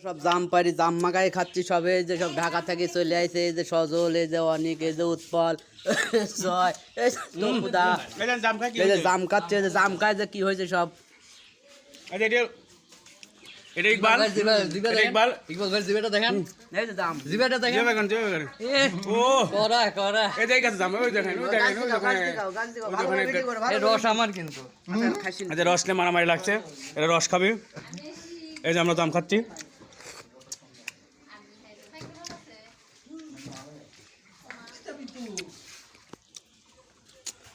সব জাম পারি জাম মাগাই খাচ্ছি সবে যে সব ঢাকা থেকে চলে আইছে এই যে সজল এই যে অনিক এই যে উৎপল জয় এই যে তপুদা এই যে জাম খাচ্ছে এই যে জাম খায় যে কি হয়েছে সব এটা ইকবাল এটা ইকবাল ইকবাল ভাই জিবেটা দেখেন এই যে জাম জিবেটা দেখেন জিবেটা ও করা এই যে কাছে জাম ওই দেখেন ওই দেখেন ওই দেখেন এই রস আমার কিন্তু আচ্ছা রস নিয়ে মারামারি লাগছে এটা রস খাবে এই যে আমরা জাম খাচ্ছি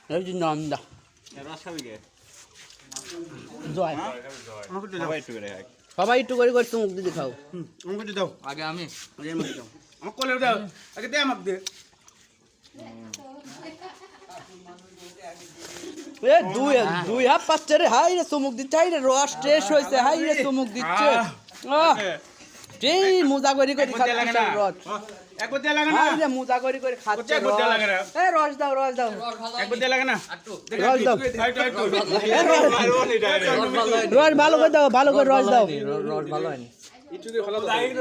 এই যে নন্দা রস খাবি কে জয় সবাই একটু করে খায় সবাই একটু করে করে মুখ দিদি খাও আমাকে একটু দাও আগে আমি আমাকে কোলে দাও আগে দে আমাকে দে এ দুই দুই হাত পাচ্ছে রে হাই রে চুমুক দিচ্ছে হাই রে রস টেস্ট হয়েছে হাই রে চুমুক দিচ্ছে যেই মুজা করি করে খাচ্ছে রস এক বদে লাগে না হাই রে মুজা করি করে খাচ্ছে এক বদে লাগে না এ রস দাও রস দাও এক বদে লাগে না রস দাও এই রস ভালো করে দাও ভালো করে রস দাও রস ভালো হয়নি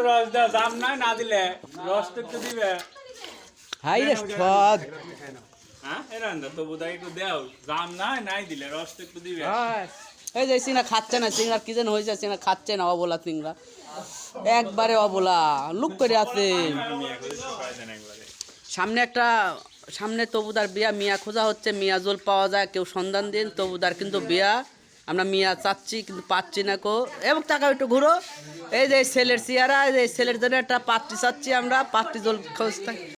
রস দাও জাম নাই না দিলে রস তো একটু দিবে হাই রে সদ হ্যাঁ এরান্দা তো বুদাই একটু দাও জাম নাই দিলে রস তো একটু দিবে এই যে সিংড়া খাচ্ছে না সিংড়ার কি যেন হয়েছে সিংড়া খাচ্ছে না অবলা সিংড়া একবারে অবলা লুক করে আছে সামনে তবুদার বিয়া মিয়া খোঁজা হচ্ছে মিয়া জোল পাওয়া যায় কেউ সন্ধান দিন তবুদার কিন্তু বিয়া আমরা মিয়া চাচ্ছি কিন্তু পাচ্ছি না কো এবং টাকা একটু ঘুরো এই যে ছেলের চেয়ারা এই যে ছেলের জন্য একটা পাত্রী চাচ্ছি আমরা পাত্রী জোল খোঁজ